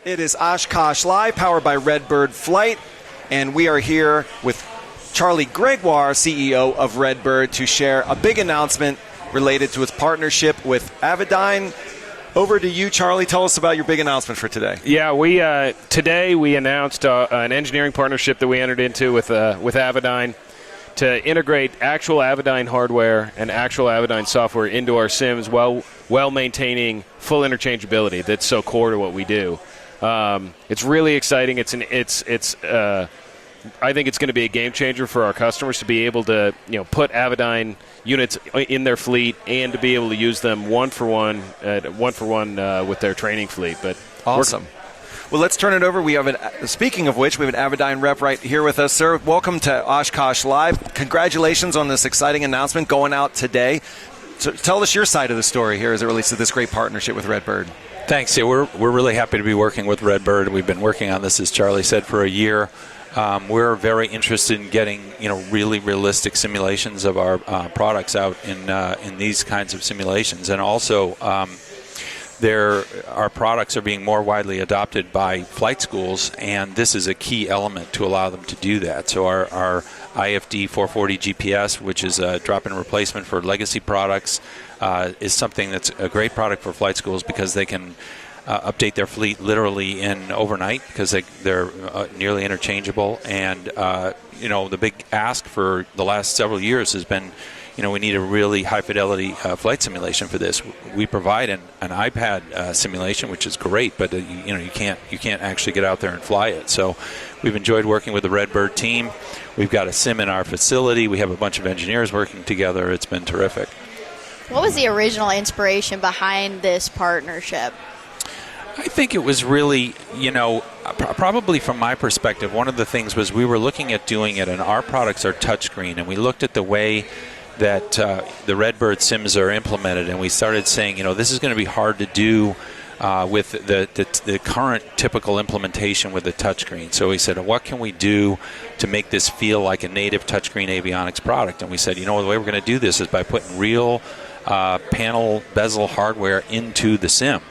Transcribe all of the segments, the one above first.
It is Oshkosh Live, powered by Redbird Flight, and we are here with Charlie Gregoire, CEO of Redbird, to share a big announcement related to its partnership with Avidyne. Over to you, Charlie. Tell us about your big announcement for today. Yeah, today we announced an engineering partnership that we entered into with Avidyne to integrate actual Avidyne hardware and actual Avidyne software into our sims while maintaining full interchangeability that's so core to what we do. It's really exciting. I think it's going to be a game changer for our customers to be able to put Avidyne units in their fleet and to be able to use them one for one with their training fleet. But awesome. Well, let's turn it over. Speaking of which, we have an Avidyne rep right here with us, sir. Welcome to Oshkosh Live. Congratulations on this exciting announcement going out today. So tell us your side of the story here as it relates to this great partnership with Redbird. Thanks. Yeah, we're really happy to be working with Redbird. We've been working on this, as Charlie said, for a year. We're very interested in getting really realistic simulations of our products out in these kinds of simulations, and also our products are being more widely adopted by flight schools, and this is a key element to allow them to do that. So our IFD 440 GPS, which is a drop-in replacement for legacy products, is something that's a great product for flight schools because they can update their fleet literally in overnight because they're nearly interchangeable. And the big ask for the last several years has been, we need a really high-fidelity flight simulation for this. We provide an iPad simulation, which is great, but you can't actually get out there and fly it. So we've enjoyed working with the Redbird team. We've got a sim in our facility. We have a bunch of engineers working together. It's been terrific. What was the original inspiration behind this partnership? I think it was really, probably from my perspective, one of the things was we were looking at doing it, and our products are touchscreen, and we looked at the way that the Redbird sims are implemented, and we started saying, this is going to be hard to do with the current typical implementation with the touchscreen. So we said, what can we do to make this feel like a native touchscreen avionics product? And we said, the way we're going to do this is by putting real panel bezel hardware into the sim.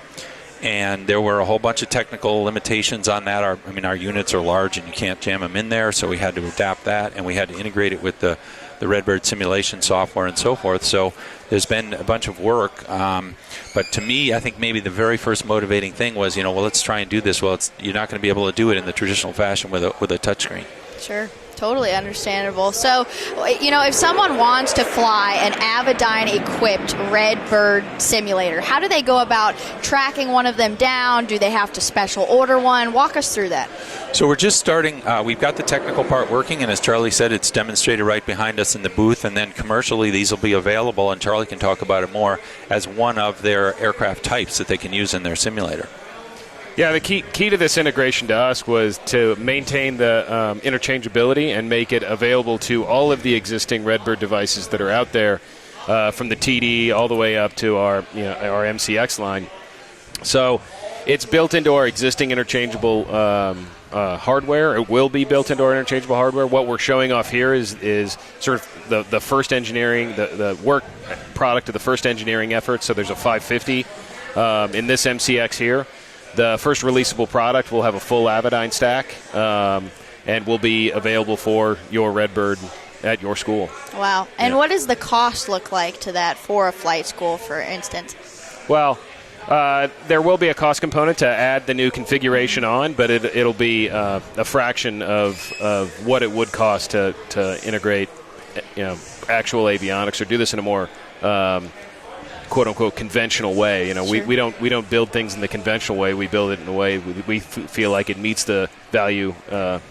And there were a whole bunch of technical limitations on that. Our units are large and you can't jam them in there, so we had to adapt that, and we had to integrate it with the Redbird simulation software and so forth. So there's been a bunch of work. But to me, I think maybe the very first motivating thing was, let's try and do this. Well, you're not going to be able to do it in the traditional fashion with a touchscreen. Sure. Totally understandable. So, if someone wants to fly an Avidyne-equipped Redbird simulator, how do they go about tracking one of them down? Do they have to special order one? Walk us through that. So we're just starting. We've got the technical part working, and as Charlie said, it's demonstrated right behind us in the booth, and then commercially these will be available, and Charlie can talk about it more, as one of their aircraft types that they can use in their simulator. Yeah, the key to this integration to us was to maintain the interchangeability and make it available to all of the existing Redbird devices that are out there, from the TD all the way up to our MCX line. So it's built into our existing interchangeable hardware. It will be built into our interchangeable hardware. What we're showing off here is sort of the first engineering, the work product of the first engineering effort. So there's a 550 in this MCX here. The first releasable product will have a full Avidyne stack and will be available for your Redbird at your school. Wow. And what does the cost look like to that for a flight school, for instance? Well, there will be a cost component to add the new configuration on, but it'll be a fraction of what it would cost to integrate actual avionics or do this in a more quote-unquote conventional way. Sure. We don't build things in the conventional way. We build it in a way we feel like it meets the value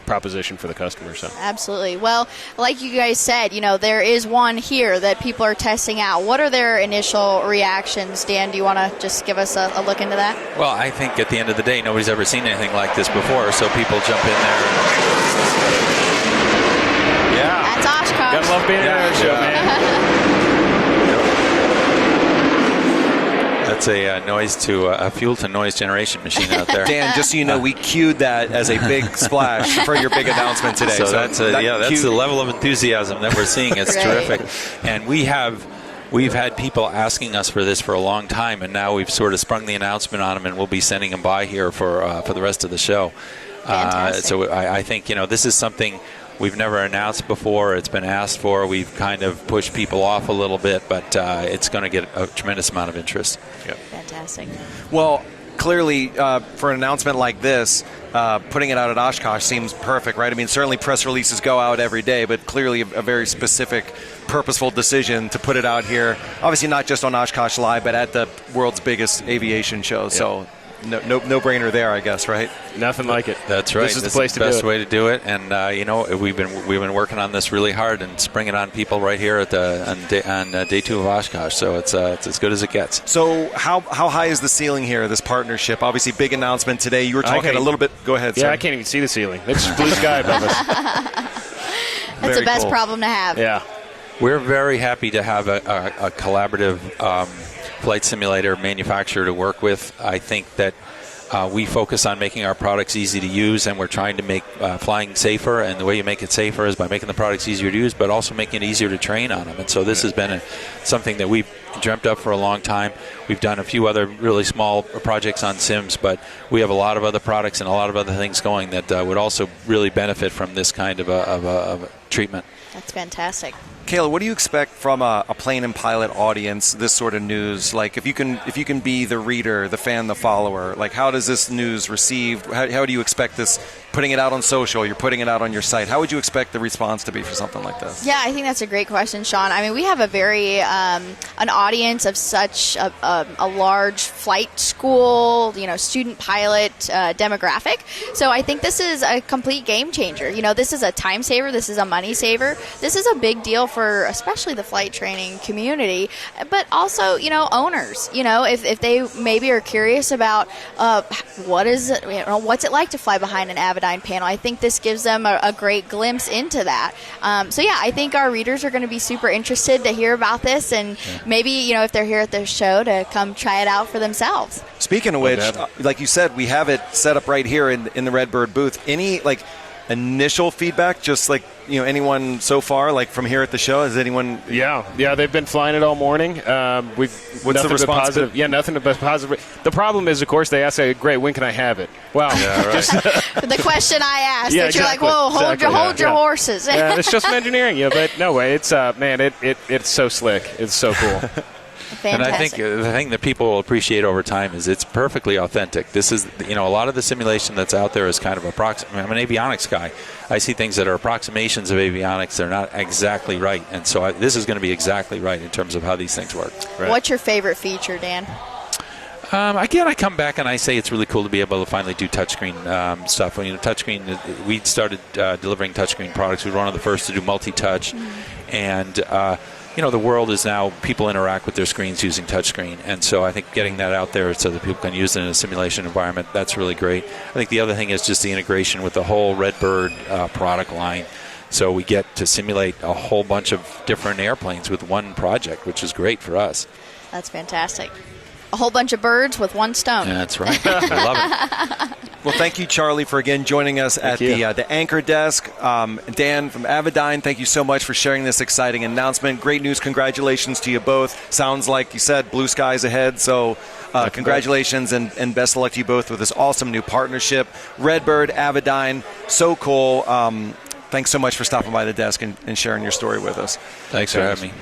proposition for the customer. So. Absolutely. Well, like you guys said, there is one here that people are testing out. What are their initial reactions? Dan, do you want to just give us a look into that? Well, I think at the end of the day, nobody's ever seen anything like this before, so people jump in there. Yeah. That's Oshkosh. Gotta love being in our show, man. That's a fuel to noise generation machine out there. Dan, just so you know, we cued that as a big splash for your big announcement today. So that's the level of enthusiasm that we're seeing. It's terrific. And we have we've had people asking us for this for a long time, and now we've sort of sprung the announcement on them, and we'll be sending them by here for the rest of the show. So I think, this is something we've never announced before. It's been asked for. We've kind of pushed people off a little bit, but it's going to get a tremendous amount of interest. Yep. Fantastic. Well, clearly, for an announcement like this, putting it out at Oshkosh seems perfect, right? I mean, certainly press releases go out every day, but clearly a very specific, purposeful decision to put it out here. Obviously, not just on Oshkosh Live, but at the world's biggest aviation show. Yep. So, no brainer there, I guess, right? Nothing like it. That's right. This is the place to do it. Best way to do it. And we've been working on this really hard and springing on people right here at on day 2 of Oshkosh. So it's as good as it gets. So how high is the ceiling here? This partnership, obviously, big announcement today. You were talking a little bit. Go ahead. Yeah, sir. I can't even see the ceiling. It's blue sky above us. That's the best problem to have. Yeah. We're very happy to have a collaborative flight simulator manufacturer to work with. I think that we focus on making our products easy to use, and we're trying to make flying safer. And the way you make it safer is by making the products easier to use, but also making it easier to train on them. And so this has been something that we've dreamt up for a long time. We've done a few other really small projects on sims, but we have a lot of other products and a lot of other things going that would also really benefit from this kind of a treatment. That's fantastic. Kayla, what do you expect from a plane and pilot audience, this sort of news? Like, if you can be the reader, the fan, the follower, like, how does this news received? How do you expect this, putting it out on social, you're putting it out on your site, how would you expect the response to be for something like this? Yeah, I think that's a great question, Sean. I mean, we have a very, an audience of such a large flight school, student pilot demographic. So I think this is a complete game changer. This is a time saver. This is a money saver. This is a big deal for especially the flight training community, but also, owners, if they maybe are curious about what's it like to fly behind an Avidyne panel. I think this gives them a great glimpse into that. So yeah, I think our readers are going to be super interested to hear about this, and maybe, if they're here at the show, to come try it out for themselves. Speaking of which, like you said, we have it set up right here in the Redbird booth. Any initial feedback, just anyone so far, from here at the show? Has anyone? Yeah, they've been flying it all morning. What's the response? Positive. Yeah, nothing but positive. The problem is, of course, they ask, "Great, when can I have it?" Wow. Yeah, right. The question I asked. Yeah, that you're exactly. Like, whoa, hold your horses. Yeah, it's just engineering. Yeah, but no way. It's it's so slick. It's so cool. Fantastic. And I think the thing that people will appreciate over time is it's perfectly authentic. This is, a lot of the simulation that's out there is kind of I'm an avionics guy. I see things that are approximations of avionics. They're not exactly right. And so this is going to be exactly right in terms of how these things work. Right. What's your favorite feature, Dan? Again, I come back and I say it's really cool to be able to finally do touchscreen stuff. Touchscreen, we started delivering touchscreen products. We were one of the first to do multi-touch. And the world is now, people interact with their screens using touchscreen. And so I think getting that out there so that people can use it in a simulation environment, that's really great. I think the other thing is just the integration with the whole Redbird product line. So we get to simulate a whole bunch of different airplanes with one project, which is great for us. That's fantastic. A whole bunch of birds with one stone. Yeah, that's right. I love it. Well, thank you, Charlie, for again joining us at the anchor desk. Dan from Avidyne, thank you so much for sharing this exciting announcement. Great news. Congratulations to you both. Sounds like you said blue skies ahead. So congratulations and best of luck to you both with this awesome new partnership. Redbird, Avidyne, so cool. Thanks so much for stopping by the desk and sharing your story with us. Thanks for having me.